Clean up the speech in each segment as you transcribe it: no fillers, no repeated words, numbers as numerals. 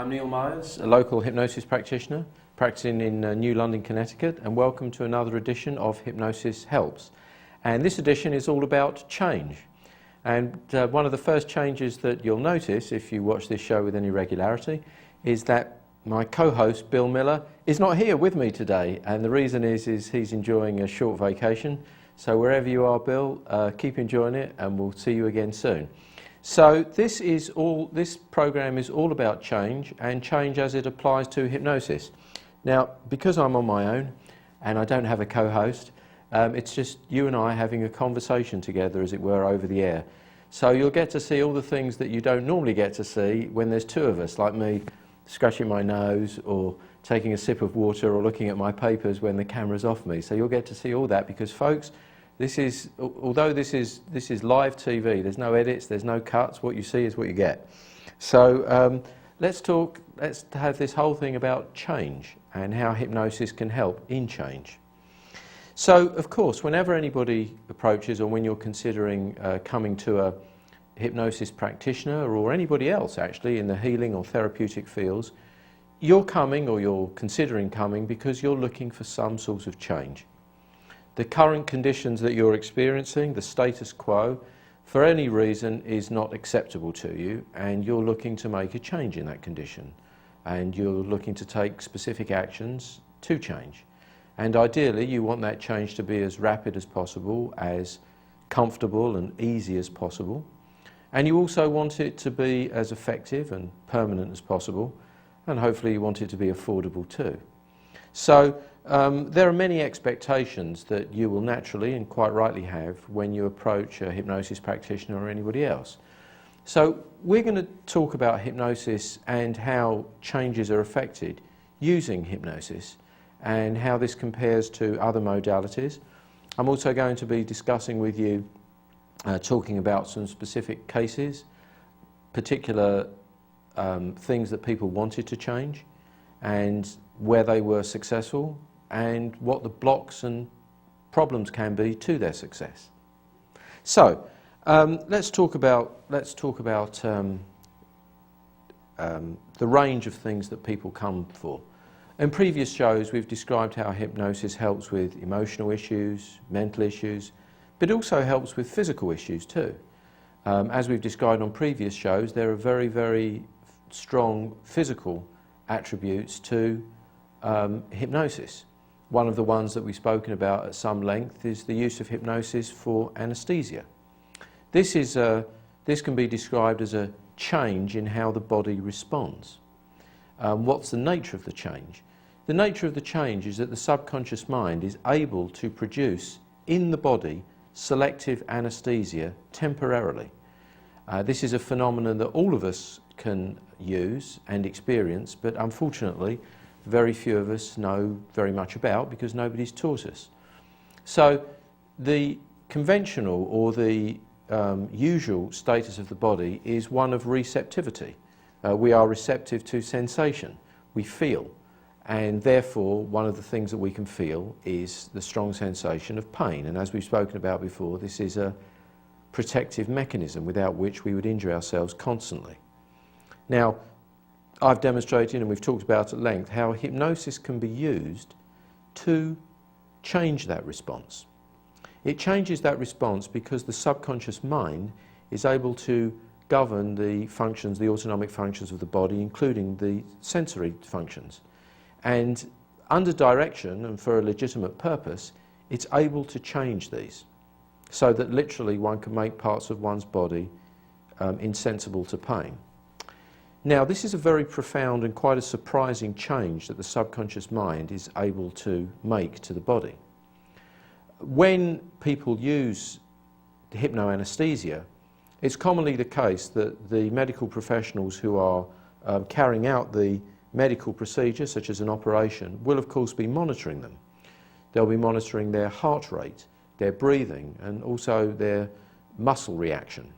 I'm Neil Myers, a local hypnosis practitioner practicing in New London, Connecticut, and welcome to another edition of Hypnosis Helps. And this edition is all about change. And one of the first changes that you'll notice if you watch this show with any regularity is that my co-host Bill Miller is not here with me today, and the reason is he's enjoying a short vacation. So wherever you are, Bill, keep enjoying it, and we'll see you again soon. So this program is all about change, and change as it applies to hypnosis. Now, because I'm on my own and I don't have a co-host, it's just you and I having a conversation together, as it were, over the air. So you'll get to see all the things that you don't normally get to see when there's two of us, like me scratching my nose or taking a sip of water or looking at my papers when the camera's off me. So you'll get to see all that because, folks, although this is live TV, there's no edits, there's no cuts, what you see is what you get. So let's have this whole thing about change and how hypnosis can help in change. So, of course, whenever anybody approaches, or when you're considering coming to a hypnosis practitioner or anybody else actually in the healing or therapeutic fields, you're coming or you're considering coming because you're looking for some sort of change. The current conditions that you're experiencing, the status quo, for any reason is not acceptable to you, and you're looking to make a change in that condition, and you're looking to take specific actions to change. And ideally you want that change to be as rapid as possible, as comfortable and easy as possible, and you also want it to be as effective and permanent as possible, and hopefully you want it to be affordable too. So there are many expectations that you will naturally and quite rightly have when you approach a hypnosis practitioner or anybody else. So we're going to talk about hypnosis and how changes are affected using hypnosis and how this compares to other modalities. I'm also going to be discussing with you, talking about some specific cases, particular things that people wanted to change and where they were successful, and what the blocks and problems can be to their success. So let's talk about the range of things that people come for. In previous shows we've described how hypnosis helps with emotional issues, mental issues, but also helps with physical issues too. As we've described on previous shows, there are very, very strong physical attributes to hypnosis. One of the ones that we've spoken about at some length is the use of hypnosis for anesthesia. This can be described as a change in how the body responds. What's the nature of the change? The nature of the change is that the subconscious mind is able to produce in the body selective anesthesia temporarily. This is a phenomenon that all of us can use and experience, but unfortunately very few of us know very much about because nobody's taught us. So the conventional or the usual status of the body is one of receptivity. We are receptive to sensation. We feel, and therefore one of the things that we can feel is the strong sensation of pain. And as we've spoken about before, this is a protective mechanism without which we would injure ourselves constantly. Now, I've demonstrated, and we've talked about at length, how hypnosis can be used to change that response. It changes that response because the subconscious mind is able to govern the functions, the autonomic functions of the body, including the sensory functions. And under direction and for a legitimate purpose, it's able to change these so that literally one can make parts of one's body insensible to pain. Now, this is a very profound and quite a surprising change that the subconscious mind is able to make to the body. When people use hypnoanesthesia, it's commonly the case that the medical professionals who are carrying out the medical procedure, such as an operation, will of course be monitoring them. They'll be monitoring their heart rate, their breathing, and also their muscle reaction.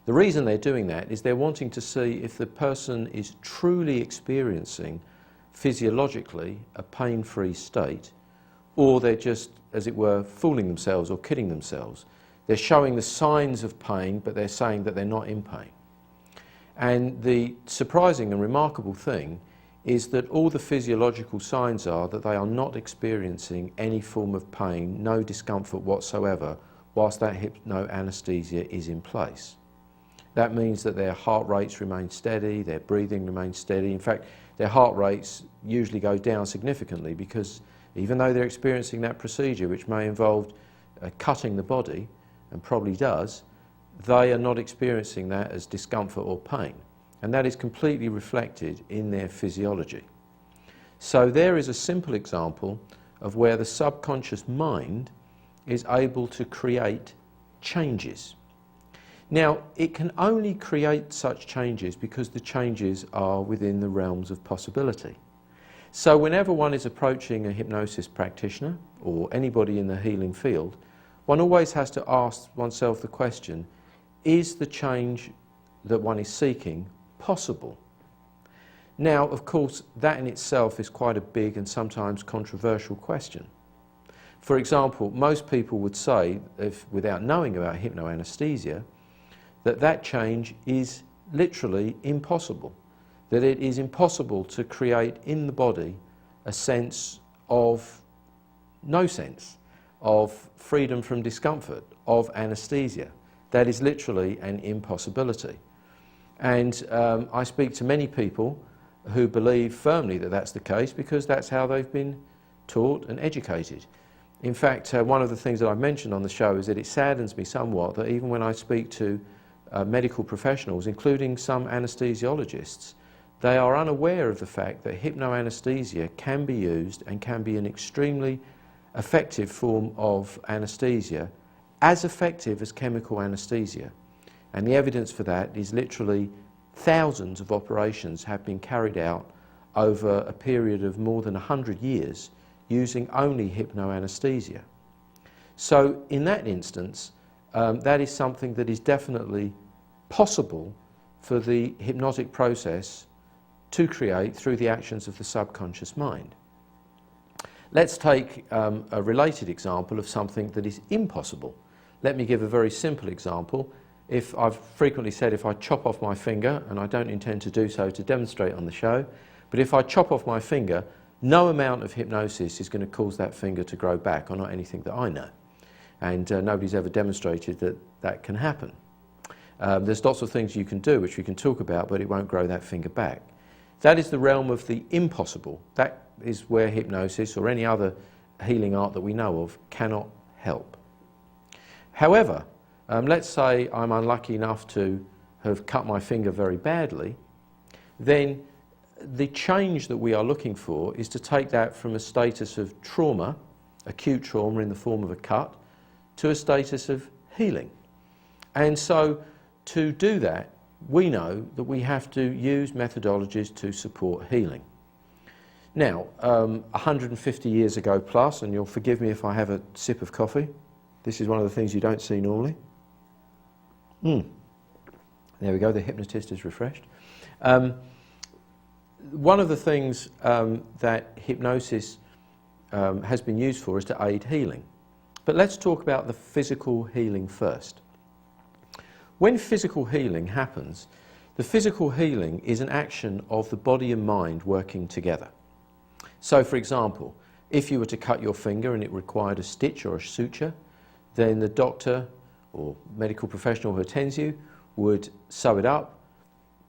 The reason they're doing that is they're wanting to see if the person is truly experiencing physiologically a pain-free state, or they're just, as it were, fooling themselves or kidding themselves. They're showing the signs of pain, but they're saying that they're not in pain. And the surprising and remarkable thing is that all the physiological signs are that they are not experiencing any form of pain, no discomfort whatsoever, whilst that hypnoanesthesia is in place. That means that their heart rates remain steady, their breathing remains steady. In fact, their heart rates usually go down significantly because even though they're experiencing that procedure, which may involve cutting the body, and probably does, they are not experiencing that as discomfort or pain. And that is completely reflected in their physiology. So there is a simple example of where the subconscious mind is able to create changes. Now, it can only create such changes because the changes are within the realms of possibility. So whenever one is approaching a hypnosis practitioner or anybody in the healing field, one always has to ask oneself the question, is the change that one is seeking possible? Now, of course, that in itself is quite a big and sometimes controversial question. For example, most people would say, without knowing about hypnoanesthesia, that change is literally impossible, that it is impossible to create in the body a sense of no sense, of freedom from discomfort, of anesthesia. That is literally an impossibility. And I speak to many people who believe firmly that that's the case because that's how they've been taught and educated. In fact, one of the things that I've mentioned on the show is that it saddens me somewhat that even when I speak to medical professionals, including some anesthesiologists, they are unaware of the fact that hypnoanesthesia can be used and can be an extremely effective form of anesthesia, as effective as chemical anesthesia. And the evidence for that is literally thousands of operations have been carried out over a period of more than 100 years using only hypnoanesthesia. So in that instance, that is something that is definitely possible for the hypnotic process to create through the actions of the subconscious mind. Let's take a related example of something that is impossible. Let me give a very simple example. If I've frequently said if I chop off my finger, and I don't intend to do so to demonstrate on the show, but if I chop off my finger, no amount of hypnosis is going to cause that finger to grow back, or not anything that I know. And nobody's ever demonstrated that that can happen. There's lots of things you can do which we can talk about, but it won't grow that finger back. That is the realm of the impossible. That is where hypnosis or any other healing art that we know of cannot help. However, let's say I'm unlucky enough to have cut my finger very badly, then the change that we are looking for is to take that from a status of trauma, acute trauma in the form of a cut, to a status of healing. And so to do that, we know that we have to use methodologies to support healing. Now, 150 years ago plus, and you'll forgive me if I have a sip of coffee. This is one of the things you don't see normally. There we go, the hypnotist is refreshed. One of the things that hypnosis has been used for is to aid healing. But let's talk about the physical healing first. When physical healing happens, the physical healing is an action of the body and mind working together. So, for example, if you were to cut your finger and it required a stitch or a suture, then the doctor or medical professional who attends you would sew it up,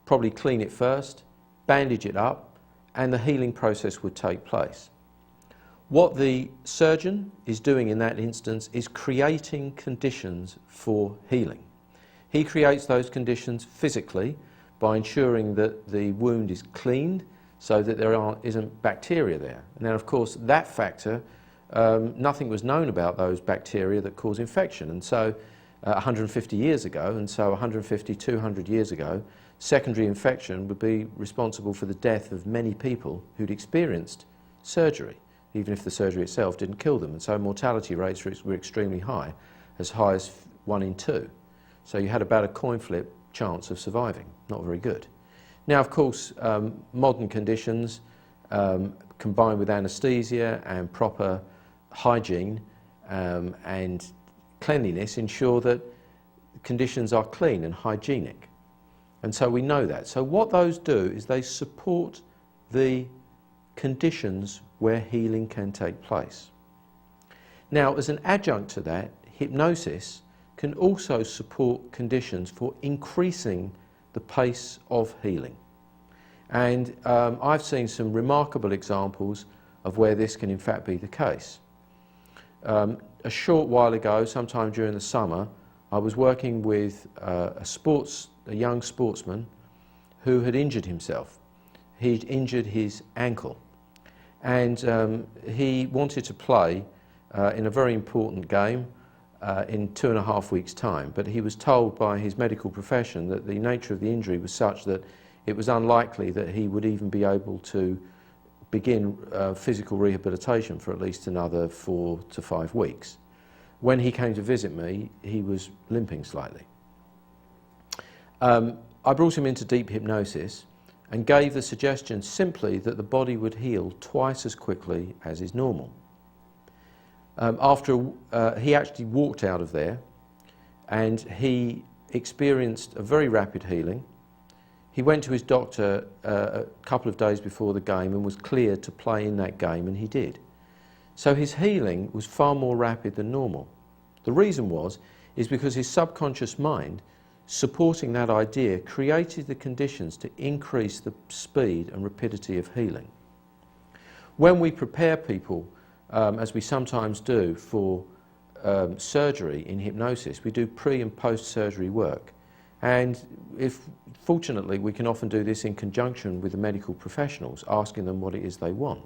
probably clean it first, bandage it up, and the healing process would take place. What the surgeon is doing in that instance is creating conditions for healing. He creates those conditions physically by ensuring that the wound is cleaned so that there isn't bacteria there. And then, of course, that factor, nothing was known about those bacteria that cause infection. And so 150 years ago, and so 150, 200 years ago, secondary infection would be responsible for the death of many people who'd experienced surgery, even if the surgery itself didn't kill them. And so mortality rates were extremely high as 1 in 2. So you had about a coin flip chance of surviving. Not very good. Now, of course, modern conditions combined with anaesthesia and proper hygiene and cleanliness ensure that conditions are clean and hygienic. And so we know that. So what those do is they support the conditions where healing can take place. Now, as an adjunct to that, hypnosis can also support conditions for increasing the pace of healing. And I've seen some remarkable examples of where this can in fact be the case. A short while ago, sometime during the summer, I was working with a young sportsman who had injured himself. He'd injured his ankle, and he wanted to play in a very important game in 2.5 weeks' time, but he was told by his medical profession that the nature of the injury was such that it was unlikely that he would even be able to begin physical rehabilitation for at least another 4 to 5 weeks. When he came to visit me, he was limping slightly. I brought him into deep hypnosis and gave the suggestion simply that the body would heal twice as quickly as is normal. He actually walked out of there and he experienced a very rapid healing. He went to his doctor a couple of days before the game and was cleared to play in that game, and he did. So his healing was far more rapid than normal. The reason is because his subconscious mind, supporting that idea, created the conditions to increase the speed and rapidity of healing. When we prepare people, as we sometimes do for surgery in hypnosis, we do pre and post-surgery work. And fortunately, we can often do this in conjunction with the medical professionals, asking them what it is they want.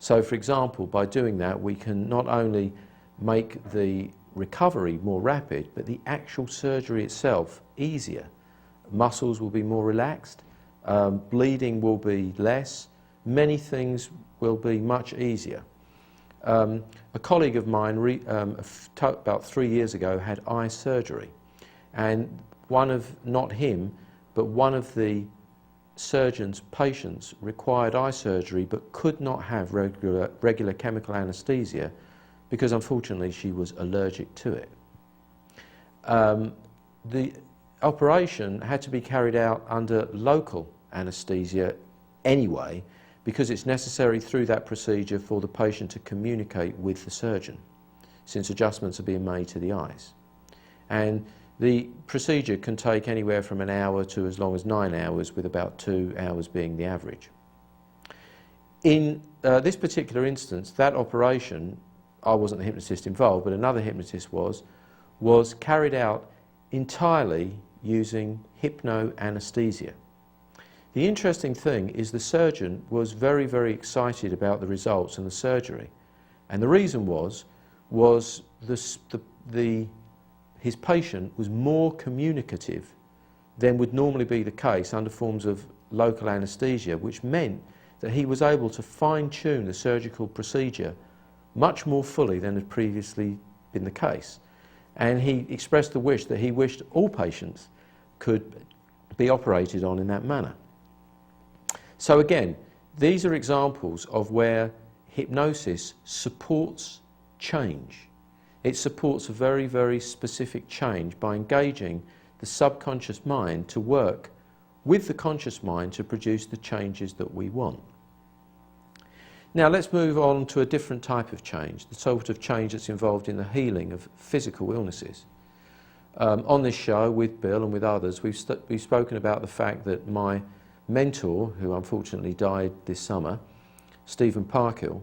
So, for example, by doing that, we can not only make the recovery more rapid, but the actual surgery itself easier. Muscles will be more relaxed, bleeding will be less, many things will be much easier. A colleague of mine about 3 years ago had eye surgery, and not him, but one of the surgeon's patients required eye surgery but could not have regular chemical anaesthesia because unfortunately she was allergic to it. The operation had to be carried out under local anaesthesia anyway, because it's necessary through that procedure for the patient to communicate with the surgeon, since adjustments are being made to the eyes. And the procedure can take anywhere from an hour to as long as 9 hours, with about 2 hours being the average. In this particular instance, that operation, I wasn't the hypnotist involved, but another hypnotist was carried out entirely using hypnoanesthesia. The interesting thing is the surgeon was very, very excited about the results and the surgery. And the reason was his patient was more communicative than would normally be the case under forms of local anaesthesia, which meant that he was able to fine-tune the surgical procedure much more fully than had previously been the case. And he expressed the wish that he wished all patients could be operated on in that manner. So again, these are examples of where hypnosis supports change. It supports a very, very specific change by engaging the subconscious mind to work with the conscious mind to produce the changes that we want. Now let's move on to a different type of change, the sort of change that's involved in the healing of physical illnesses. On this show with Bill and with others, we've spoken about the fact that my mentor, who unfortunately died this summer, Stephen Parkhill,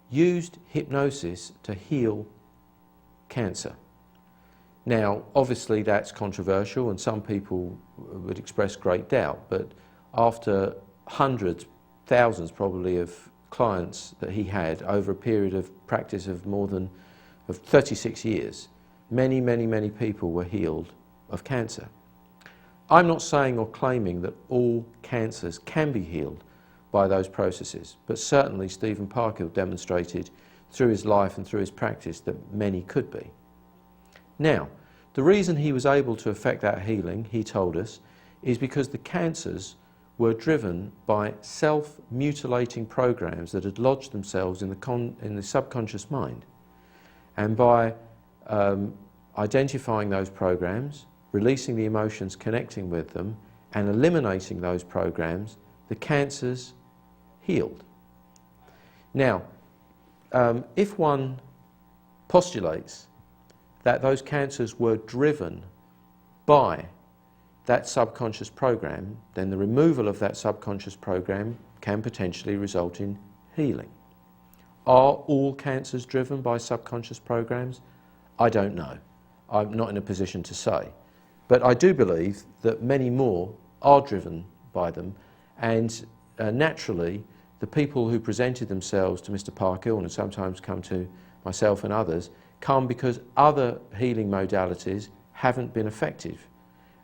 used hypnosis to heal cancer. Now, obviously that's controversial and some people would express great doubt, but after hundreds, thousands probably of clients that he had over a period of practice of more than 36 years, many, many, many people were healed of cancer. I'm not saying or claiming that all cancers can be healed by those processes, but certainly Stephen Parkhill demonstrated through his life and through his practice that many could be. Now, the reason he was able to effect that healing, he told us, is because the cancers were driven by self-mutilating programs that had lodged themselves in the subconscious mind. And by identifying those programs, releasing the emotions connecting with them, and eliminating those programs, the cancer's healed. Now, if one postulates that those cancers were driven by that subconscious program, then the removal of that subconscious program can potentially result in healing. Are all cancers driven by subconscious programs? I don't know. I'm not in a position to say. But I do believe that many more are driven by them, and naturally the people who presented themselves to Mr. Parkhill, and sometimes come to myself and others, come because other healing modalities haven't been effective.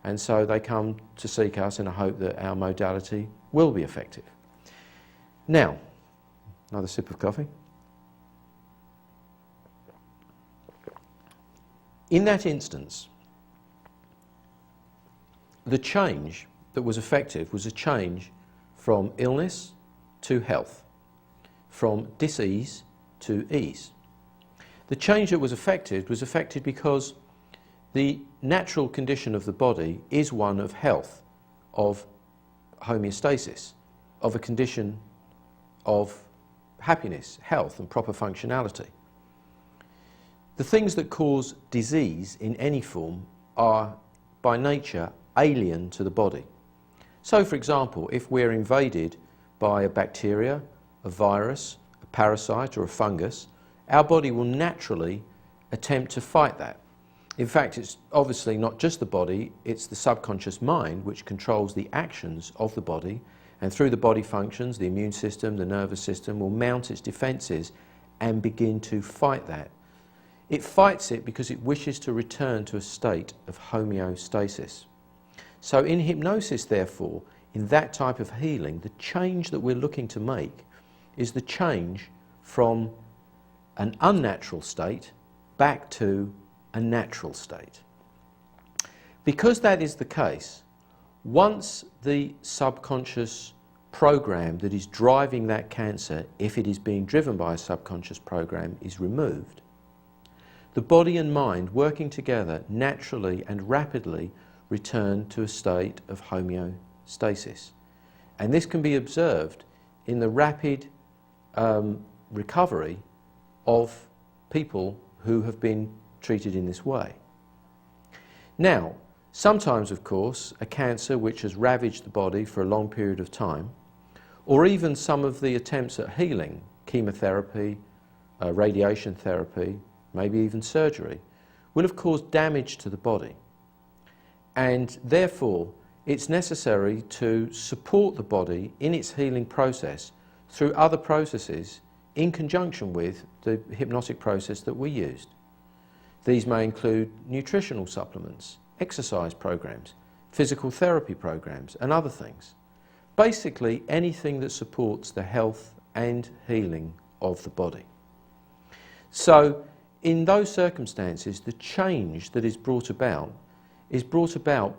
And so they come to seek us in a hope that our modality will be effective. Now, another sip of coffee. In that instance, the change that was effective was a change from illness to health, from dis-ease to ease. The change that was affected because the natural condition of the body is one of health, of homeostasis, of a condition of happiness, health and proper functionality. The things that cause disease in any form are by nature alien to the body. So for example, if we're invaded by a bacteria, a virus, a parasite or a fungus, our body will naturally attempt to fight that. In fact, it's obviously not just the body, it's the subconscious mind which controls the actions of the body, and through the body functions, the immune system, the nervous system will mount its defences and begin to fight that. It fights it because it wishes to return to a state of homeostasis. So in hypnosis, therefore, in that type of healing, the change that we're looking to make is the change from an unnatural state back to a natural state. Because that is the case, once the subconscious program that is driving that cancer, if it is being driven by a subconscious program, is removed, the body and mind working together naturally and rapidly return to a state of homeostasis. And this can be observed in the rapid recovery of people who have been treated in this way. Now, sometimes of course a cancer which has ravaged the body for a long period of time, or even some of the attempts at healing, chemotherapy, radiation therapy, maybe even surgery, will have caused damage to the body. And therefore it's necessary to support the body in its healing process through other processes in conjunction with the hypnotic process that we used. These may include nutritional supplements, exercise programs, physical therapy programs and other things. Basically anything that supports the health and healing of the body. So in those circumstances, the change that is brought about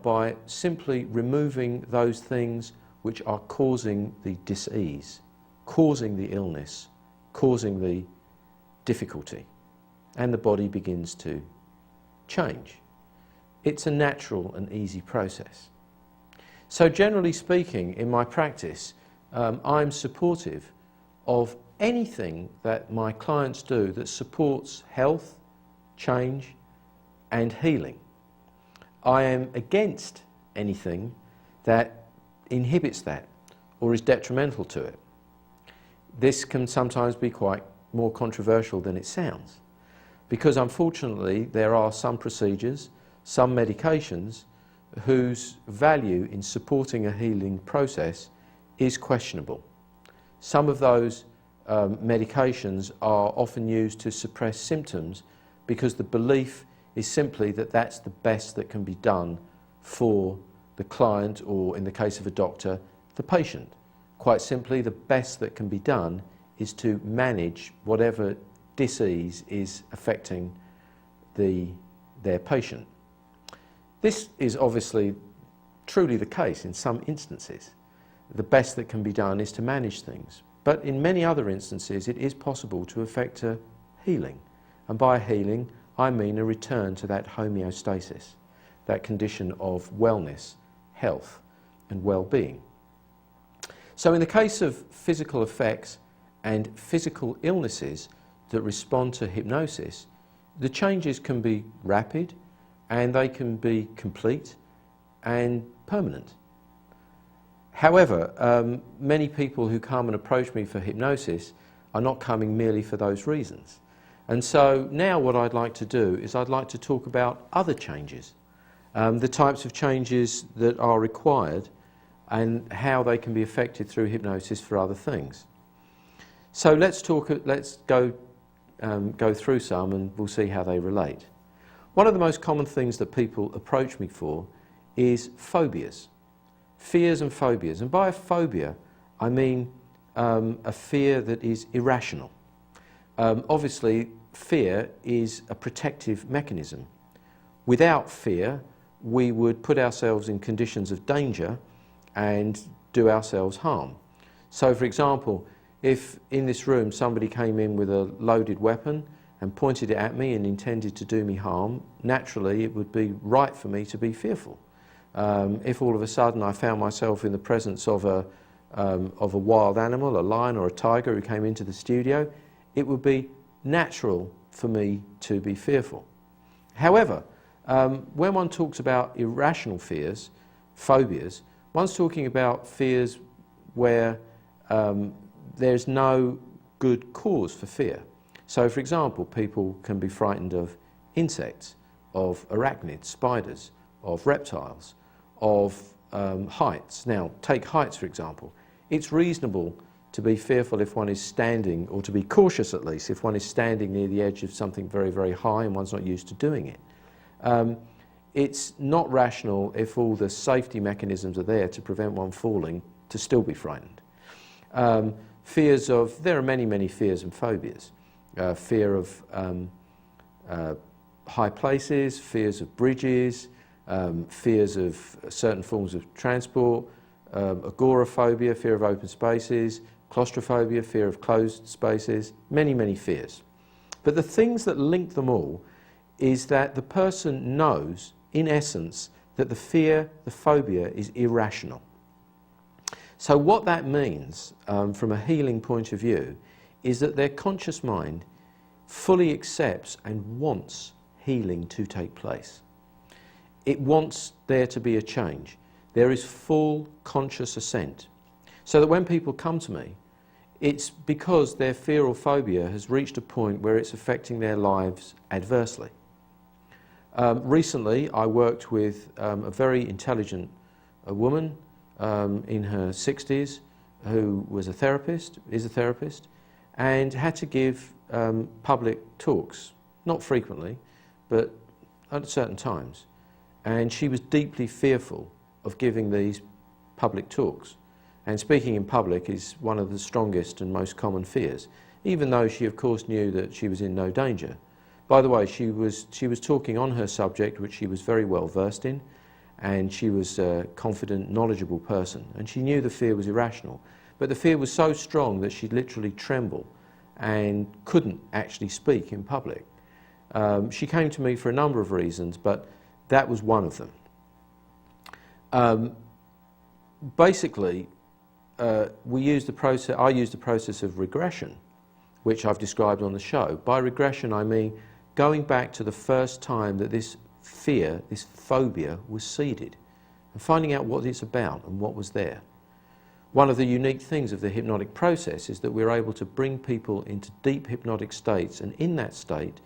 by simply removing those things which are causing the dis-ease, causing the illness, causing the difficulty, and the body begins to change. It's a natural and easy process. So generally speaking, in my practice, I'm supportive of anything that my clients do that supports health, change and healing. I am against anything that inhibits that or is detrimental to it. This can sometimes be quite more controversial than it sounds, because unfortunately there are some procedures, some medications whose value in supporting a healing process is questionable. Some of those medications are often used to suppress symptoms because the belief is simply that that's the best that can be done for the client, or in the case of a doctor, the patient. Quite simply, the best that can be done is to manage whatever dis-ease is affecting their patient. This is obviously truly the case in some instances. The best that can be done is to manage things. But in many other instances, it is possible to effect a healing. And by healing, I mean a return to that homeostasis, that condition of wellness, health, and well-being. So in the case of physical effects and physical illnesses that respond to hypnosis, the changes can be rapid and they can be complete and permanent. However, many people who come and approach me for hypnosis are not coming merely for those reasons. And so now what I'd like to do is I'd like to talk about other changes, the types of changes that are required and how they can be affected through hypnosis for other things. So let's go through some and we'll see how they relate. One of the most common things that people approach me for is phobias. Fears and phobias. And by a phobia, I mean a fear that is irrational. Obviously, fear is a protective mechanism. Without fear, we would put ourselves in conditions of danger and do ourselves harm. So, for example, if in this room somebody came in with a loaded weapon and pointed it at me and intended to do me harm, naturally it would be right for me to be fearful. If all of a sudden I found myself in the presence of a wild animal, a lion or a tiger who came into the studio, it would be natural for me to be fearful. However, when one talks about irrational fears, phobias, one's talking about fears where there's no good cause for fear. So, for example, people can be frightened of insects, of arachnids, spiders, of reptiles, of heights. Now, take heights, for example. It's reasonable to be fearful if one is standing, or to be cautious at least, if one is standing near the edge of something very, very high and one's not used to doing it. It's not rational if all the safety mechanisms are there to prevent one falling to still be frightened. There are many, many fears and phobias. Fear of high places, fears of bridges, fears of certain forms of transport, agoraphobia, fear of open spaces, claustrophobia, fear of closed spaces, many, many fears. But the things that link them all is that the person knows, in essence, that the fear, the phobia, is irrational. So what that means, from a healing point of view, is that their conscious mind fully accepts and wants healing to take place. It wants there to be a change. There is full conscious assent. So that when people come to me, it's because their fear or phobia has reached a point where it's affecting their lives adversely. Recently, I worked with a very intelligent woman in her 60s who was is a therapist, and had to give public talks, not frequently, but at certain times. And she was deeply fearful of giving these public talks. And speaking in public is one of the strongest and most common fears, even though she of course knew that she was in no danger. By the way, she was talking on her subject, which she was very well versed in, and she was a confident, knowledgeable person, and she knew the fear was irrational. But the fear was so strong that she'd literally tremble and couldn't actually speak in public. She came to me for a number of reasons, but that was one of them. Basically, I used the process of regression, which I've described on the show. By regression, I mean going back to the first time that this fear, this phobia, was seeded, and finding out what it's about and what was there. One of the unique things of the hypnotic process is that we're able to bring people into deep hypnotic states, and in that state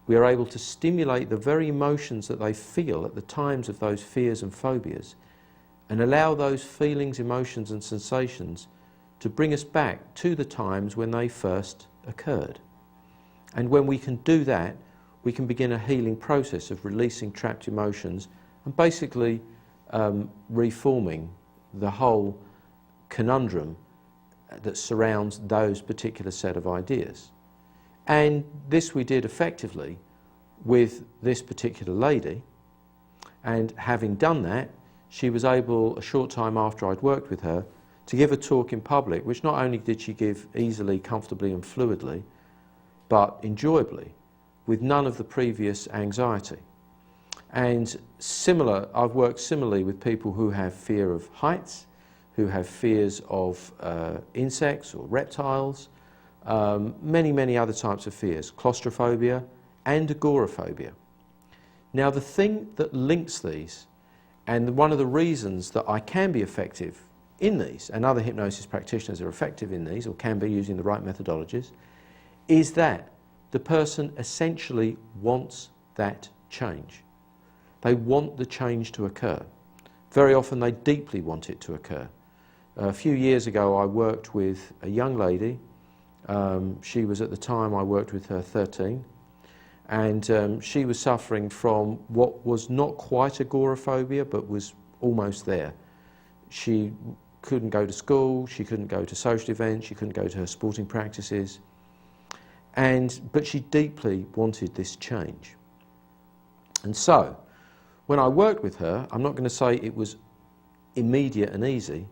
we are able to stimulate the very emotions that they feel at the times of those fears and phobias, and allow those feelings, emotions and sensations to bring us back to the times when they first occurred. And when we can do that, we can begin a healing process of releasing trapped emotions and basically reforming the whole conundrum that surrounds those particular set of ideas. And this we did effectively with this particular lady, and having done that, she was able, a short time after I'd worked with her, to give a talk in public, which not only did she give easily, comfortably and fluidly, but enjoyably, with none of the previous anxiety. And I've worked similarly with people who have fear of heights, who have fears of insects or reptiles, many other types of fears, claustrophobia and agoraphobia. Now the thing that links these, and one of the reasons that I can be effective in these, and other hypnosis practitioners are effective in these, or can be using the right methodologies, is that the person essentially wants that change. They want the change to occur. Very often they deeply want it to occur. A few years ago I worked with a young lady. She was, at the time I worked with her, 13, and she was suffering from what was not quite agoraphobia but was almost there. She couldn't go to school, she couldn't go to social events, she couldn't go to her sporting practices, but she deeply wanted this change. And so when I worked with her, I'm not going to say it was immediate and easy,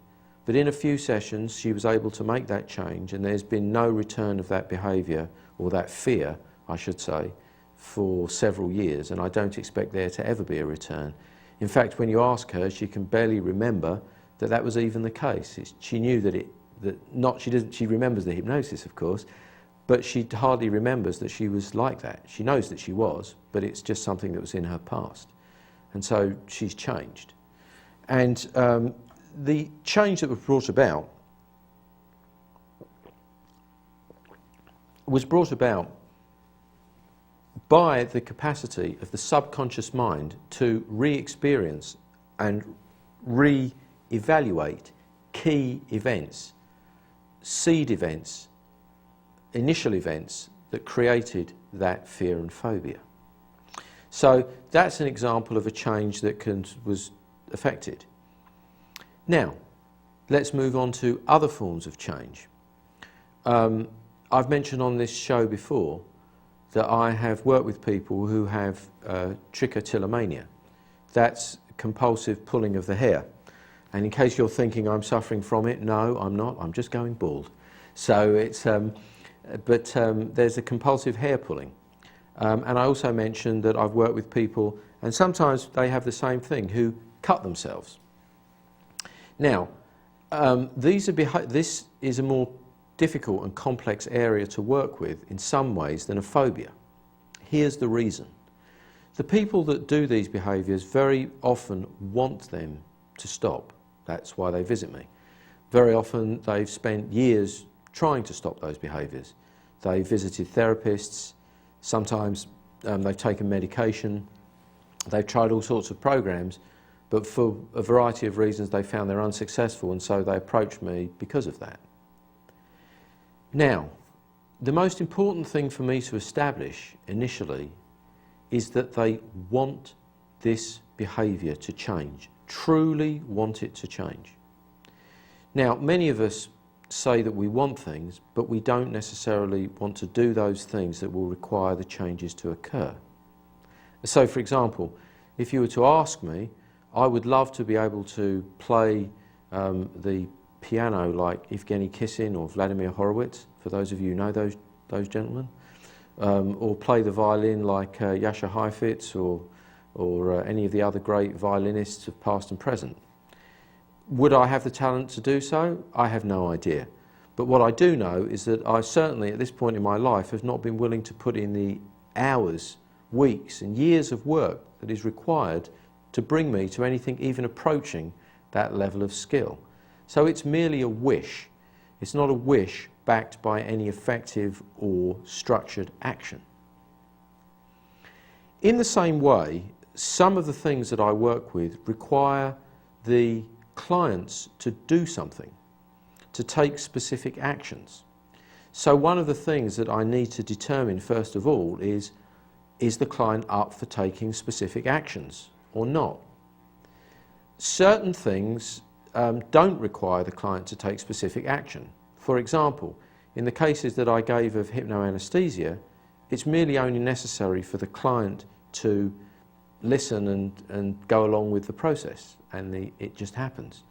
but in a few sessions she was able to make that change, and there's been no return of that behaviour, or that fear I should say, for several years, and I don't expect there to ever be a return. In fact, when you ask her, she can barely remember that was even the case. She knew she remembers the hypnosis, of course, but she hardly remembers that she was like that. She knows that she was, but it's just something that was in her past. And so she's changed. And the change that was brought about by the capacity of the subconscious mind to re-experience and re-evaluate key events, seed events, initial events that created that fear and phobia. So that's an example of a change that was affected. Now, let's move on to other forms of change. I've mentioned on this show before that I have worked with people who have trichotillomania. That's compulsive pulling of the hair. And in case you're thinking I'm suffering from it, no, I'm not. I'm just going bald. So it's, there's a compulsive hair pulling. And I also mentioned that I've worked with people, and sometimes they have the same thing, who cut themselves. Now, this is a more difficult and complex area to work with in some ways than a phobia. Here's the reason. The people that do these behaviours very often want them to stop. That's why they visit me. Very often they've spent years trying to stop those behaviours. They've visited therapists, sometimes they've taken medication, they've tried all sorts of programs, but for a variety of reasons they found they're unsuccessful, and so they approached me because of that. Now, the most important thing for me to establish initially is that they want this behaviour to change, truly want it to change. Now, many of us say that we want things, but we don't necessarily want to do those things that will require the changes to occur. So, for example, if you were to ask me, I would love to be able to play the piano like Evgeny Kissin or Vladimir Horowitz, for those of you who know those gentlemen, or play the violin like Jascha Heifetz or any of the other great violinists of past and present. Would I have the talent to do so? I have no idea. But what I do know is that I certainly, at this point in my life, have not been willing to put in the hours, weeks and years of work that is required to bring me to anything even approaching that level of skill. So it's merely a wish. It's not a wish backed by any effective or structured action. In the same way, some of the things that I work with require the clients to do something, to take specific actions. So one of the things that I need to determine first of all is the client up for taking specific actions or not? Certain things don't require the client to take specific action. For example, in the cases that I gave of hypnoanesthesia, it's merely only necessary for the client to listen and go along with the process, and it just happens.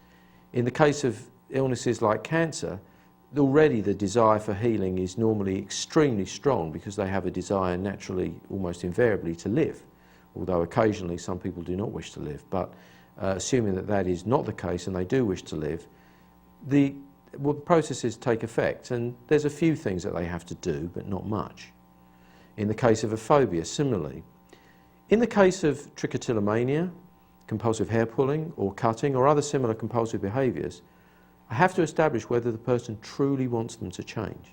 In the case of illnesses like cancer, already the desire for healing is normally extremely strong because they have a desire naturally, almost invariably, to live although occasionally some people do not wish to live, but assuming that that is not the case and they do wish to live, the processes take effect, and there's a few things that they have to do, but not much. In the case of a phobia, similarly. In the case of trichotillomania, compulsive hair pulling or cutting or other similar compulsive behaviours, I have to establish whether the person truly wants them to change.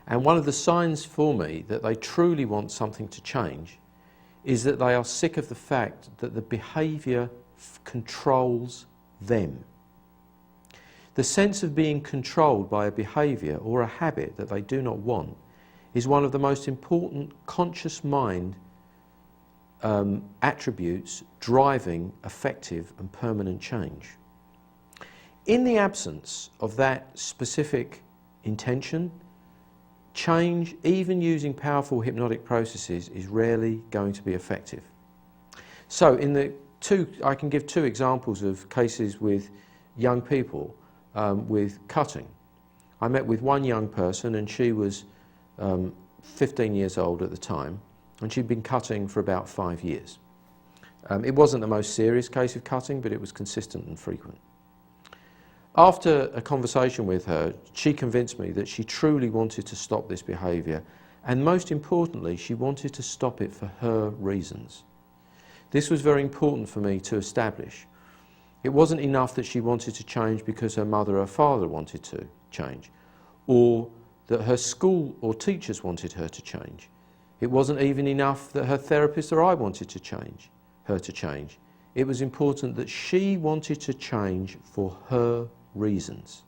And one of the signs for me that they truly want something to change is that they are sick of the fact that the behaviour controls them. The sense of being controlled by a behaviour or a habit that they do not want is one of the most important conscious mind attributes driving effective and permanent change. In the absence of that specific intention, change, even using powerful hypnotic processes, is rarely going to be effective. So I can give two examples of cases with young people with cutting. I met with one young person, and she was 15 years old at the time, and she'd been cutting for about 5 years. It wasn't the most serious case of cutting, but it was consistent and frequent. After a conversation with her, she convinced me that she truly wanted to stop this behaviour, and most importantly, she wanted to stop it for her reasons. This was very important for me to establish. It wasn't enough that she wanted to change because her mother or father wanted to change, or that her school or teachers wanted her to change. It wasn't even enough that her therapist or I wanted to change, her to change. It was important that she wanted to change for her reasons.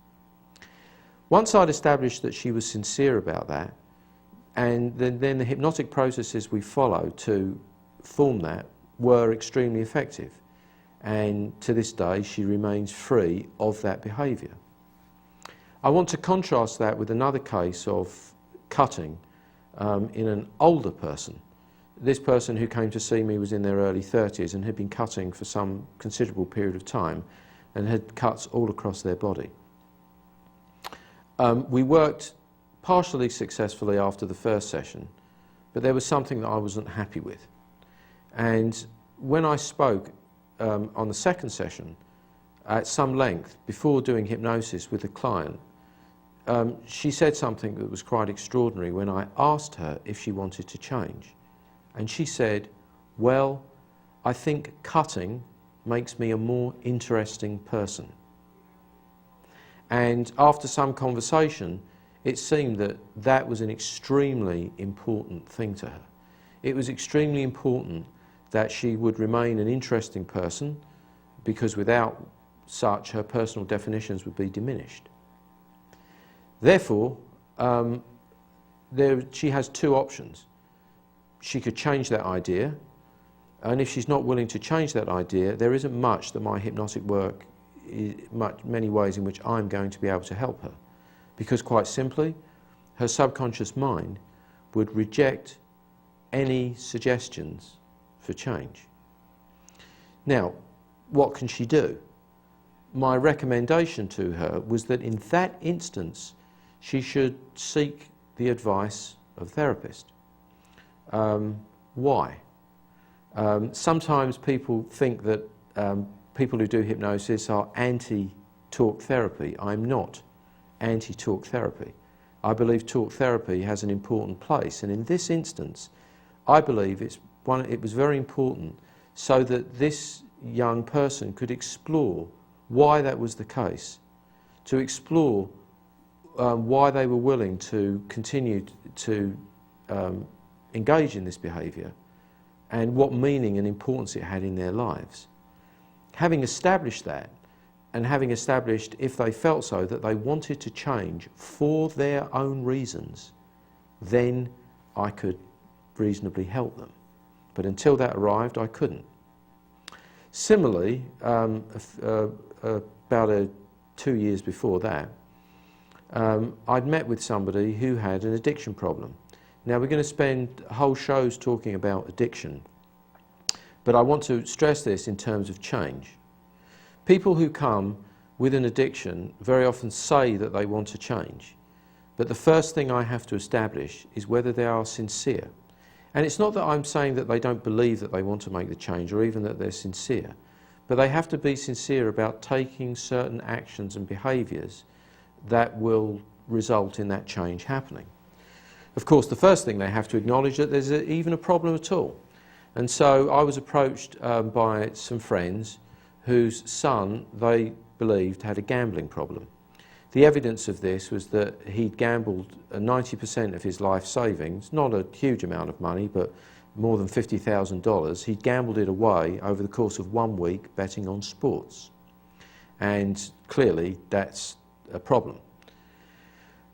Once I'd established that she was sincere about that, and then the hypnotic processes we follow to form that were extremely effective. And to this day, she remains free of that behaviour. I want to contrast that with another case of cutting in an older person. This person who came to see me was in their early 30s and had been cutting for some considerable period of time and had cuts all across their body. We worked partially successfully after the first session, but there was something that I wasn't happy with. And when I spoke on the second session at some length before doing hypnosis with the client, she said something that was quite extraordinary when I asked her if she wanted to change. And she said, "Well, I think cutting makes me a more interesting person." And after some conversation, it seemed that that was an extremely important thing to her. It was extremely important that she would remain an interesting person, because without such, her personal definitions would be diminished. Therefore, she has two options. She could change that idea, and if she's not willing to change that idea, there isn't much that my hypnotic work, many ways in which I'm going to be able to help her. Because quite simply, her subconscious mind would reject any suggestions for change. Now, what can she do? My recommendation to her was that in that instance, she should seek the advice of a therapist. Why? Sometimes people think that people who do hypnosis are anti-talk therapy. I'm not anti-talk therapy. I believe talk therapy has an important place, and in this instance, I believe it was very important so that this young person could explore why that was the case, to explore why they were willing to continue to engage in this behaviour, and what meaning and importance it had in their lives. Having established that, and having established, if they felt so, that they wanted to change for their own reasons, then I could reasonably help them. But until that arrived, I couldn't. Similarly, about 2 years before that, I'd met with somebody who had an addiction problem. Now, we're going to spend whole shows talking about addiction, but I want to stress this in terms of change. People who come with an addiction very often say that they want to change, but the first thing I have to establish is whether they are sincere. And it's not that I'm saying that they don't believe that they want to make the change or even that they're sincere, but they have to be sincere about taking certain actions and behaviours that will result in that change happening. Of course, the first thing they have to acknowledge that there's even a problem at all. And so I was approached by some friends whose son, they believed, had a gambling problem. The evidence of this was that he'd gambled 90% of his life savings, not a huge amount of money, but more than $50,000. He'd gambled it away over the course of 1 week betting on sports. And clearly that's a problem.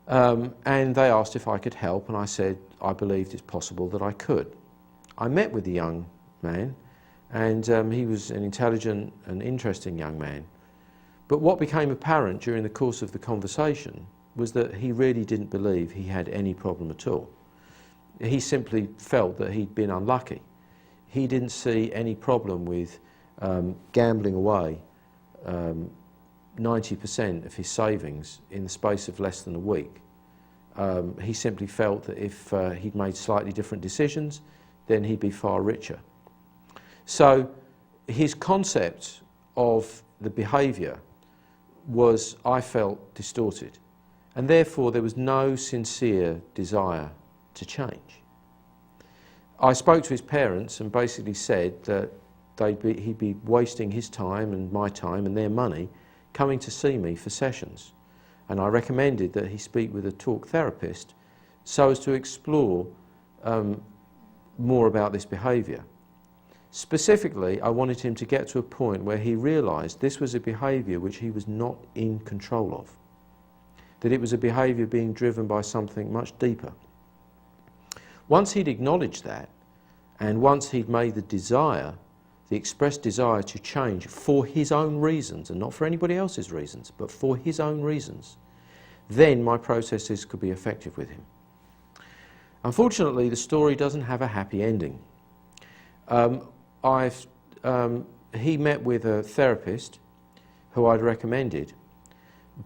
And they asked if I could help, and I said I believed it's possible that I could. I met with the young man, and he was an intelligent and interesting young man. But what became apparent during the course of the conversation was that he really didn't believe he had any problem at all. He simply felt that he'd been unlucky. He didn't see any problem with gambling away 90% of his savings in the space of less than a week. He simply felt that if he'd made slightly different decisions, then he'd be far richer. So his concept of the behaviour was, I felt, distorted, and therefore there was no sincere desire to change. I spoke to his parents and basically said that he'd be wasting his time and my time and their money coming to see me for sessions, and I recommended that he speak with a talk therapist so as to explore more about this behaviour. Specifically, I wanted him to get to a point where he realised this was a behaviour which he was not in control of, that it was a behaviour being driven by something much deeper. Once he'd acknowledged that, and once he'd made the expressed desire to change for his own reasons, and not for anybody else's reasons, but for his own reasons, then my processes could be effective with him. Unfortunately, the story doesn't have a happy ending. He met with a therapist who I'd recommended,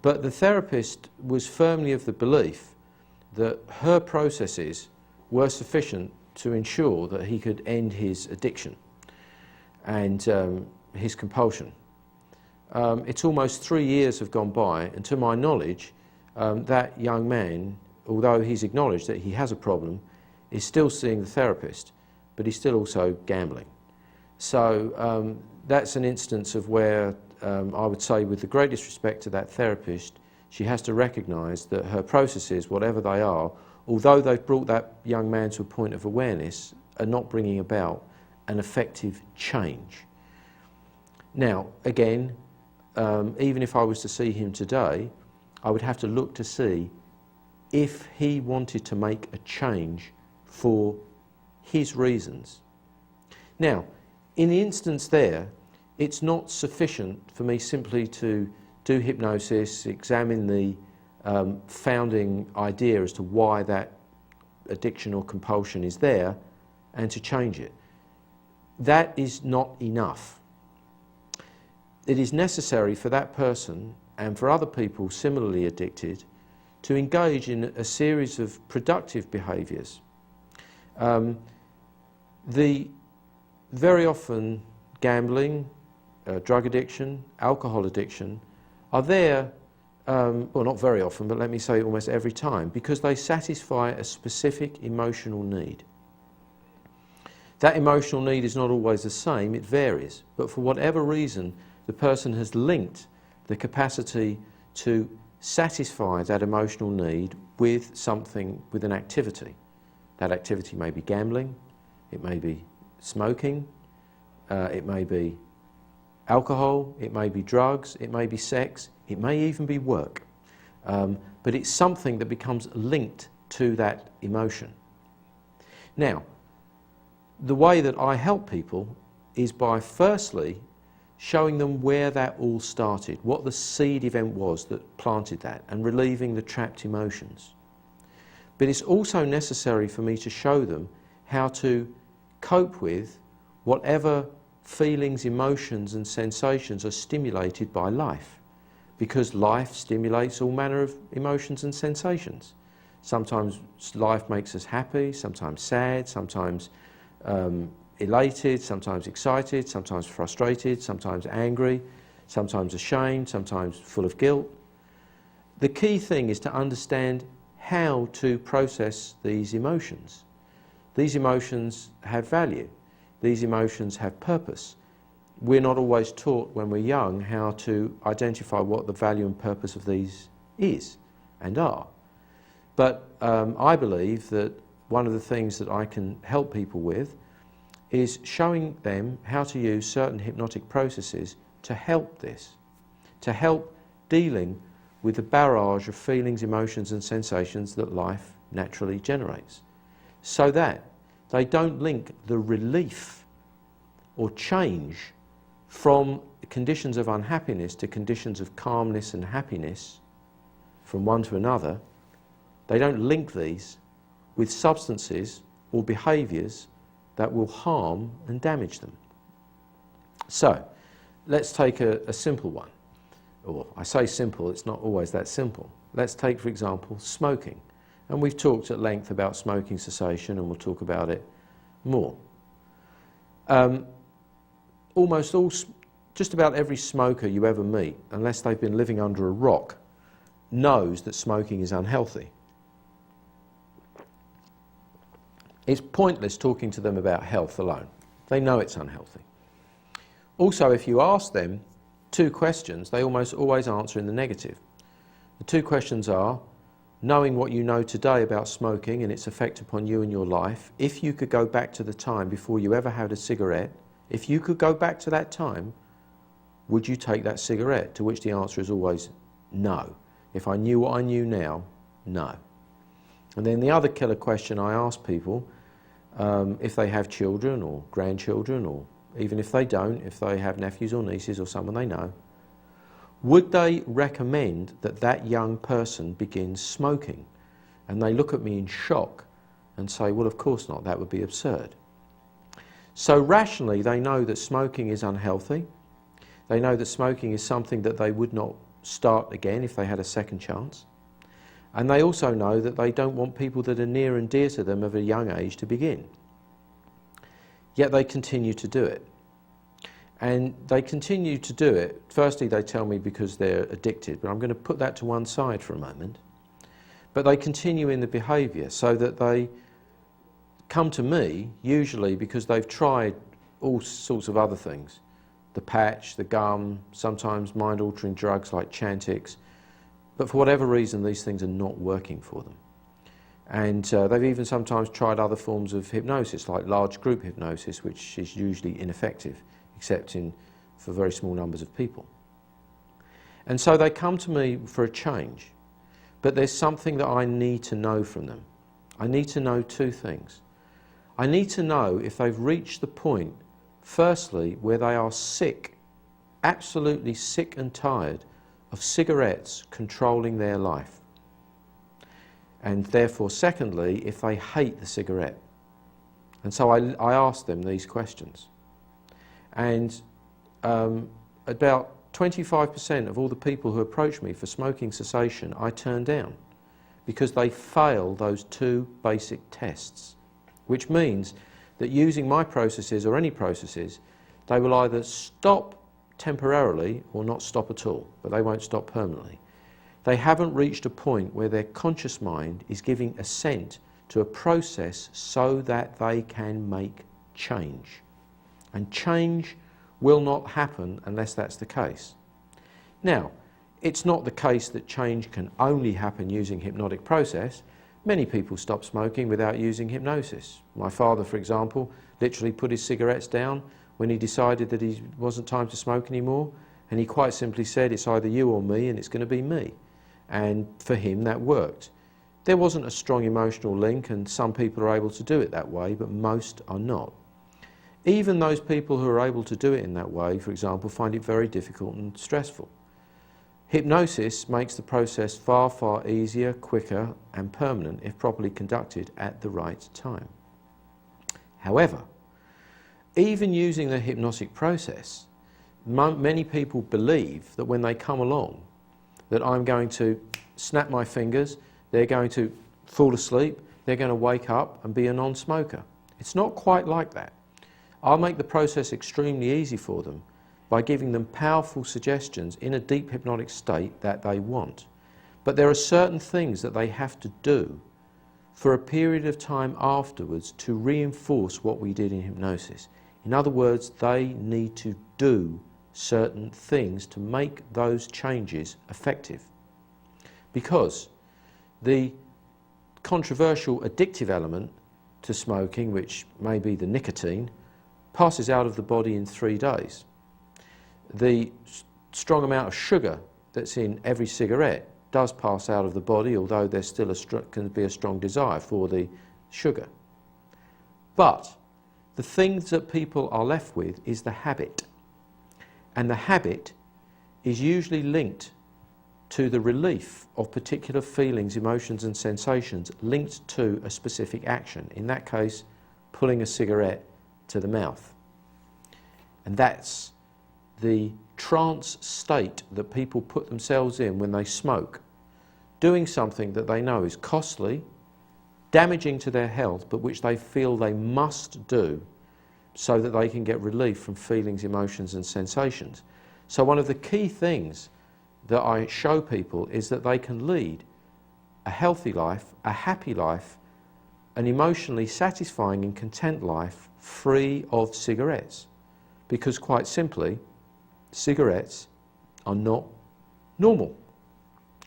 but the therapist was firmly of the belief that her processes were sufficient to ensure that he could end his addiction and his compulsion. It's almost 3 years have gone by, and to my knowledge, that young man, although he's acknowledged that he has a problem, is still seeing the therapist, but he's still also gambling. So that's an instance of where I would say, with the greatest respect to that therapist, she has to recognise that her processes, whatever they are, although they've brought that young man to a point of awareness, are not bringing about an effective change. Now, again, even if I was to see him today, I would have to look to see if he wanted to make a change for his reasons. Now, in the instance there, it's not sufficient for me simply to do hypnosis, examine the founding idea as to why that addiction or compulsion is there, and to change it. That is not enough. It is necessary for that person and for other people similarly addicted to engage in a series of productive behaviours. Very often gambling, drug addiction, alcohol addiction are there, well, not very often, but let me say almost every time, because they satisfy a specific emotional need. That emotional need is not always the same, it varies, but for whatever reason, the person has linked the capacity to satisfy that emotional need with something, with an activity. That activity may be gambling, it may be smoking, it may be alcohol, it may be drugs, it may be sex, it may even be work. But it's something that becomes linked to that emotion. Now, the way that I help people is by firstly showing them where that all started, what the seed event was that planted that, and relieving the trapped emotions. But it's also necessary for me to show them how to cope with whatever feelings, emotions and sensations are stimulated by life, because life stimulates all manner of emotions and sensations. Sometimes life makes us happy, sometimes sad, sometimes elated, sometimes excited, sometimes frustrated, sometimes angry, sometimes ashamed, sometimes full of guilt. The key thing is to understand how to process these emotions. These emotions have value. These emotions have purpose. We're not always taught when we're young how to identify what the value and purpose of these is and are. But I believe that one of the things that I can help people with is showing them how to use certain hypnotic processes to help this, to help dealing with the barrage of feelings, emotions and sensations that life naturally generates, so that they don't link the relief or change from conditions of unhappiness to conditions of calmness and happiness from one to another. They don't link these with substances or behaviours that will harm and damage them. So, let's take a simple one. Or I say simple, it's not always that simple. Let's take, for example, smoking. And we've talked at length about smoking cessation, and we'll talk about it more. Just about every smoker you ever meet, unless they've been living under a rock, knows that smoking is unhealthy. It's pointless talking to them about health alone. They know it's unhealthy. Also, if you ask them two questions, they almost always answer in the negative. The two questions are, knowing what you know today about smoking and its effect upon you and your life, if you could go back to the time before you ever had a cigarette, if you could go back to that time, would you take that cigarette? To which the answer is always no. If I knew what I knew now, no. And then the other killer question I ask people, if they have children or grandchildren, or even if they don't, if they have nephews or nieces or someone they know, would they recommend that that young person begins smoking? And they look at me in shock and say, well, of course not, that would be absurd. So rationally, they know that smoking is unhealthy. They know that smoking is something that they would not start again if they had a second chance. And they also know that they don't want people that are near and dear to them of a young age to begin. Yet they continue to do it. And they continue to do it. Firstly, they tell me because they're addicted, but I'm going to put that to one side for a moment. But they continue in the behaviour so that they come to me, usually because they've tried all sorts of other things. The patch, the gum, sometimes mind-altering drugs like Chantix. But for whatever reason, these things are not working for them. And they've even sometimes tried other forms of hypnosis, like large group hypnosis, which is usually ineffective, except for very small numbers of people. And so they come to me for a change. But there's something that I need to know from them. I need to know two things. I need to know if they've reached the point, firstly, where they are sick, absolutely sick and tired of cigarettes controlling their life. And therefore, secondly, if they hate the cigarette. And so I ask them these questions. And about 25% of all the people who approach me for smoking cessation, I turn down because they fail those two basic tests, which means that using my processes or any processes, they will either stop temporarily or not stop at all, but they won't stop permanently. They haven't reached a point where their conscious mind is giving assent to a process so that they can make change. And change will not happen unless that's the case. Now, it's not the case that change can only happen using hypnotic process. Many people stop smoking without using hypnosis. My father, for example, literally put his cigarettes down when he decided that it wasn't time to smoke anymore, and he quite simply said, it's either you or me, and it's going to be me. And for him, that worked. There wasn't a strong emotional link, and some people are able to do it that way, but most are not. Even those people who are able to do it in that way, for example, find it very difficult and stressful. Hypnosis makes the process far, far easier, quicker, and permanent if properly conducted at the right time. However, even using the hypnotic process, many people believe that when they come along, that I'm going to snap my fingers, they're going to fall asleep, they're going to wake up and be a non-smoker. It's not quite like that. I'll make the process extremely easy for them by giving them powerful suggestions in a deep hypnotic state that they want. But there are certain things that they have to do for a period of time afterwards to reinforce what we did in hypnosis. In other words, they need to do certain things to make those changes effective. Because the controversial addictive element to smoking, which may be the nicotine, passes out of the body in 3 days. The strong amount of sugar that's in every cigarette does pass out of the body, although there's still can be a strong desire for the sugar. But the things that people are left with is the habit. And the habit is usually linked to the relief of particular feelings, emotions and sensations linked to a specific action. In that case, pulling a cigarette to the mouth. And that's the trance state that people put themselves in when they smoke, doing something that they know is costly, damaging to their health, but which they feel they must do so that they can get relief from feelings, emotions and sensations. So one of the key things that I show people is that they can lead a healthy life, a happy life, an emotionally satisfying and content life free of cigarettes. Because quite simply, cigarettes are not normal.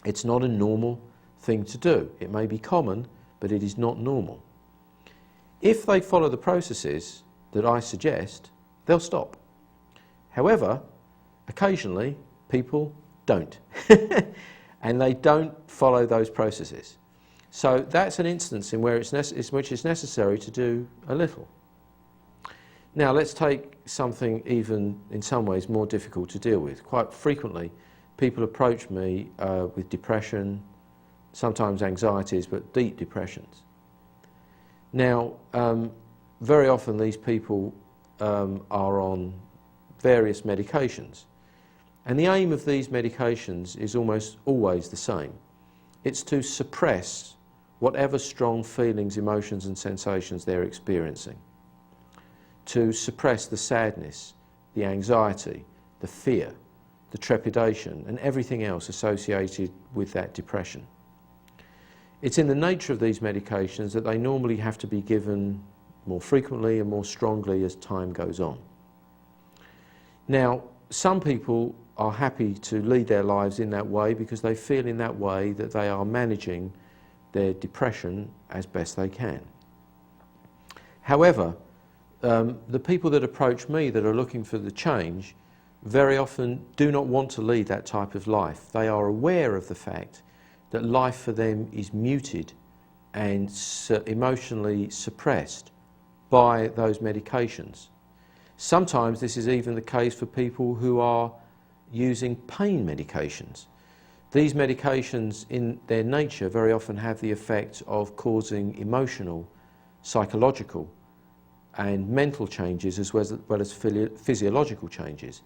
It's not a normal thing to do. It may be common, but it is not normal. If they follow the processes that I suggest, they'll stop. However, occasionally people don't. And they don't follow those processes. So that's an instance in which it's necessary to do a little. Now let's take something even in some ways more difficult to deal with. Quite frequently people approach me with depression, sometimes anxieties, but deep depressions. Now very often these people are on various medications. And the aim of these medications is almost always the same. It's to suppress whatever strong feelings, emotions and sensations they're experiencing. To suppress the sadness, the anxiety, the fear, the trepidation and everything else associated with that depression. It's in the nature of these medications that they normally have to be given more frequently and more strongly as time goes on. Now, some people are happy to lead their lives in that way because they feel in that way that they are managing their depression as best they can. However, the people that approach me that are looking for the change very often do not want to lead that type of life. They are aware of the fact that life for them is muted and emotionally suppressed by those medications. Sometimes this is even the case for people who are using pain medications. These medications in their nature very often have the effect of causing emotional, psychological and mental changes as well as physiological changes.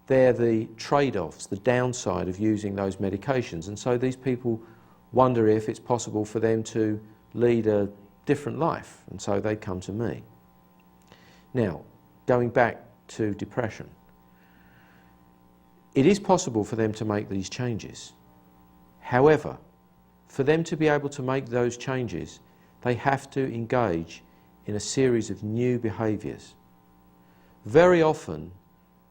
They're the trade-offs, the downside of using those medications, and so these people wonder if it's possible for them to lead a different life, and so they come to me. Now, going back to depression, it is possible for them to make these changes. However, for them to be able to make those changes, they have to engage in a series of new behaviours. Very often,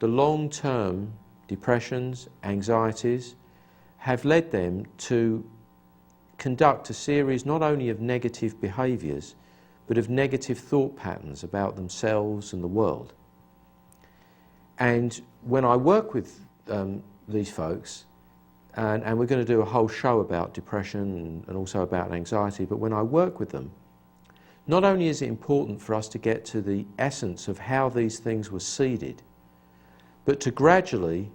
the long-term depressions, anxieties, have led them to conduct a series not only of negative behaviours, but of negative thought patterns about themselves and the world. And when I work with these folks, and we're going to do a whole show about depression and also about anxiety, but when I work with them, not only is it important for us to get to the essence of how these things were seeded, but to gradually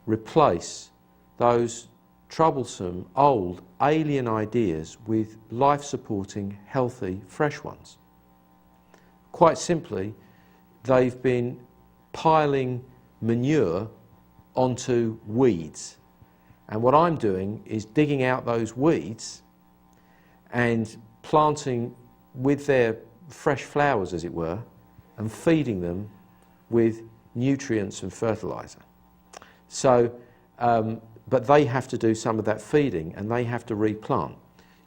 replace those troublesome, old, alien ideas with life-supporting, healthy, fresh ones. Quite simply, they've been piling manure onto weeds. And what I'm doing is digging out those weeds and planting with their fresh flowers, as it were, and feeding them with nutrients and fertilizer. So, but they have to do some of that feeding, and they have to replant.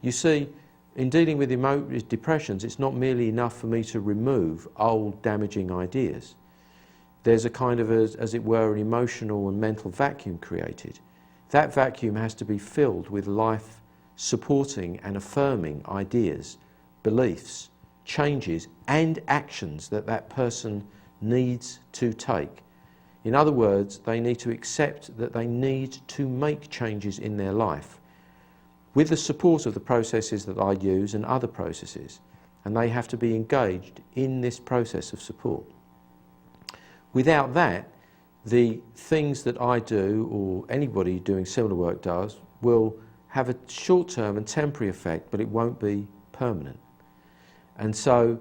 You see, in dealing with depressions, it's not merely enough for me to remove old damaging ideas. There's a kind of, as it were, an emotional and mental vacuum created. That vacuum has to be filled with life supporting and affirming ideas, beliefs, changes and actions that that person needs to take. In other words, they need to accept that they need to make changes in their life with the support of the processes that I use and other processes, and they have to be engaged in this process of support. Without that, the things that I do, or anybody doing similar work does, will have a short-term and temporary effect, but it won't be permanent. And so,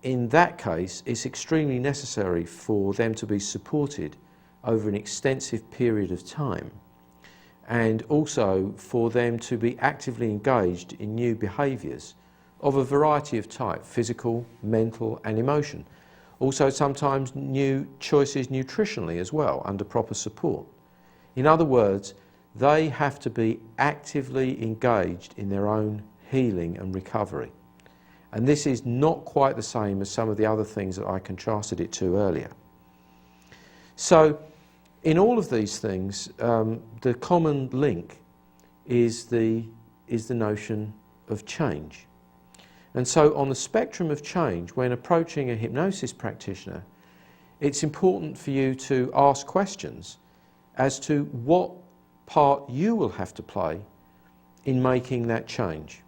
in that case, it's extremely necessary for them to be supported over an extensive period of time, and also for them to be actively engaged in new behaviours of a variety of type, physical, mental and emotion. Also sometimes new choices nutritionally as well, under proper support. In other words, they have to be actively engaged in their own healing and recovery. And this is not quite the same as some of the other things that I contrasted it to earlier. So, in all of these things, the common link is the notion of change. And so on the spectrum of change, when approaching a hypnosis practitioner, it's important for you to ask questions as to what part you will have to play in making that change.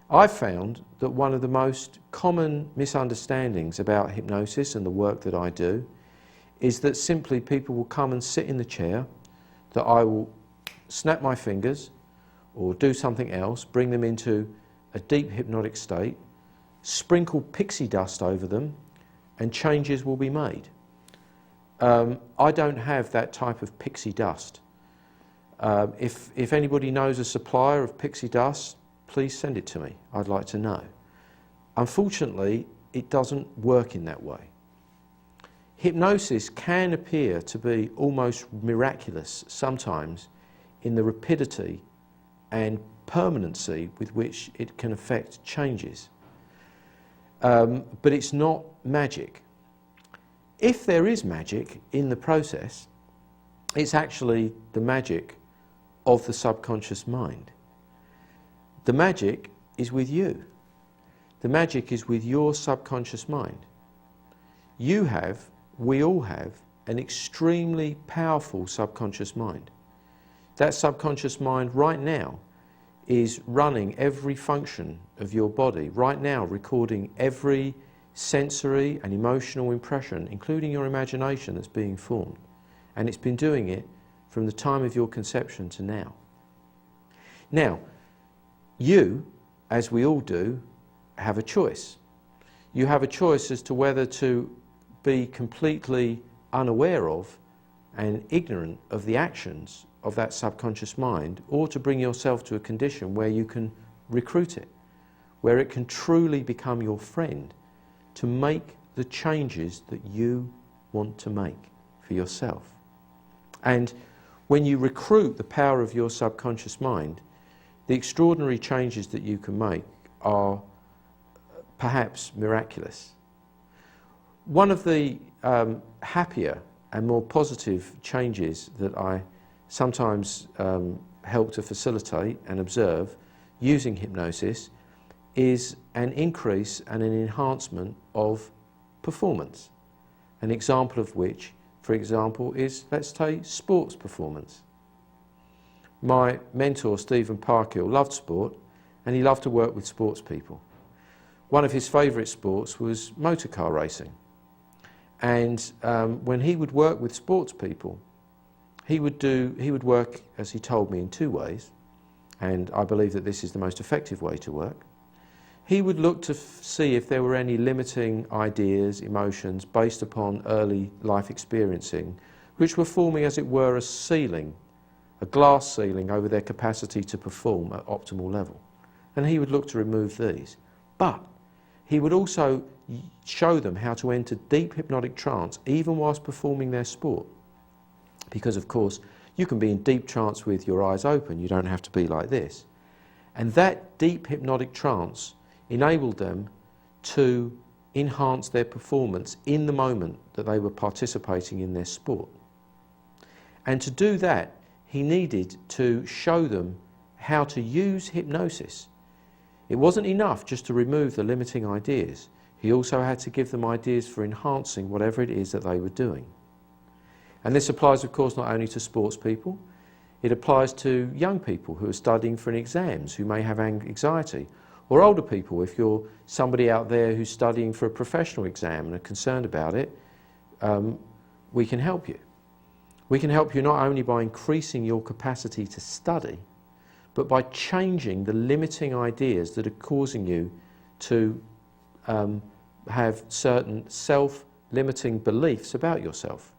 I've found that one of the most common misunderstandings about hypnosis and the work that I do is that simply people will come and sit in the chair, that I will snap my fingers or do something else, bring them into a deep hypnotic state, sprinkle pixie dust over them, and changes will be made. I don't have that type of pixie dust. If anybody knows a supplier of pixie dust, please send it to me. I'd like to know. Unfortunately, it doesn't work in that way. Hypnosis can appear to be almost miraculous sometimes in the rapidity and permanency with which it can affect changes. But it's not magic. If there is magic in the process, it's actually the magic of the subconscious mind. The magic is with you. The magic is with your subconscious mind. We all have an extremely powerful subconscious mind. That subconscious mind right now is running every function of your body, right now recording every sensory and emotional impression, including your imagination that's being formed. And it's been doing it from the time of your conception to now. Now, you, as we all do, have a choice. You have a choice as to whether to be completely unaware of and ignorant of the actions of that subconscious mind, or to bring yourself to a condition where you can recruit it, where it can truly become your friend to make the changes that you want to make for yourself. And when you recruit the power of your subconscious mind, the extraordinary changes that you can make are perhaps miraculous. One of the happier and more positive changes that I sometimes help to facilitate and observe using hypnosis is an increase and an enhancement of performance. An example of which, for example, is, let's say, sports performance. My mentor, Stephen Parkhill, loved sport, and he loved to work with sports people. One of his favourite sports was motor car racing. And when he would work with sports people, he would work, as he told me, in two ways, and I believe that this is the most effective way to work. He would look to see if there were any limiting ideas, emotions, based upon early life experiencing, which were forming, as it were, a ceiling, a glass ceiling over their capacity to perform at optimal level. and he would look to remove these. But he would also show them how to enter deep hypnotic trance even whilst performing their sport. Because of course, you can be in deep trance with your eyes open, you don't have to be like this. And that deep hypnotic trance enabled them to enhance their performance in the moment that they were participating in their sport. And to do that, he needed to show them how to use hypnosis. It wasn't enough just to remove the limiting ideas. He also had to give them ideas for enhancing whatever it is that they were doing. And this applies, of course, not only to sports people, it applies to young people who are studying for exams, who may have anxiety, or older people. If you're somebody out there who's studying for a professional exam and are concerned about it, we can help you. We can help you not only by increasing your capacity to study, but by changing the limiting ideas that are causing you to have certain self-limiting beliefs about yourself.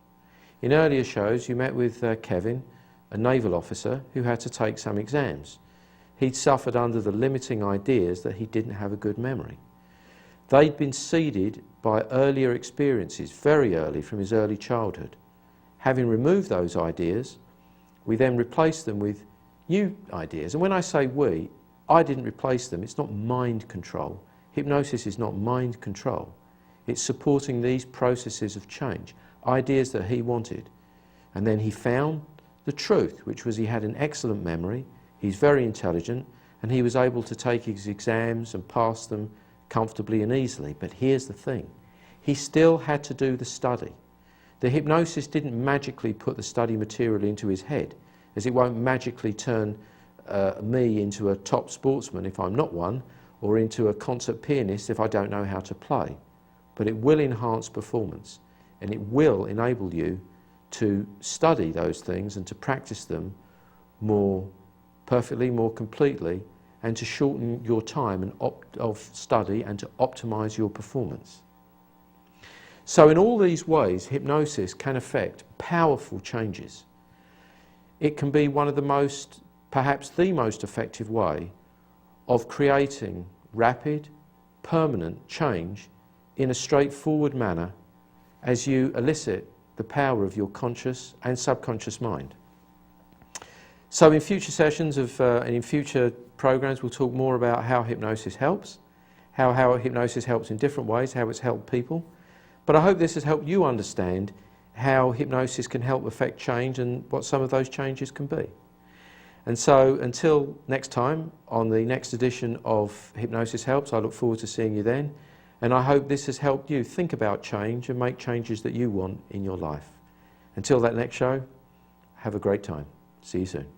In earlier shows, you met with Kevin, a naval officer who had to take some exams. He'd suffered under the limiting ideas that he didn't have a good memory. They'd been seeded by earlier experiences, very early, from his early childhood. Having removed those ideas, we then replaced them with new ideas. And when I say we, I didn't replace them. It's not mind control. Hypnosis is not mind control. It's supporting these processes of change, ideas that he wanted. And then he found the truth, which was he had an excellent memory, he's very intelligent, and he was able to take his exams and pass them comfortably and easily. But here's the thing, he still had to do the study. The hypnosis didn't magically put the study material into his head, as it won't magically turn me into a top sportsman if I'm not one, or into a concert pianist if I don't know how to play. But it will enhance performance, and it will enable you to study those things and to practice them more perfectly, more completely, and to shorten your time of study and to optimize your performance. So in all these ways, hypnosis can affect powerful changes. It can be one of the most, perhaps the most effective way of creating rapid, permanent change in a straightforward manner as you elicit the power of your conscious and subconscious mind. So in future sessions and in future programs, we'll talk more about how hypnosis helps, how hypnosis helps in different ways, how it's helped people. But I hope this has helped you understand how hypnosis can help affect change and what some of those changes can be. And so until next time, on the next edition of Hypnosis Helps, I look forward to seeing you then. And I hope this has helped you think about change and make changes that you want in your life. Until that next show, have a great time. See you soon.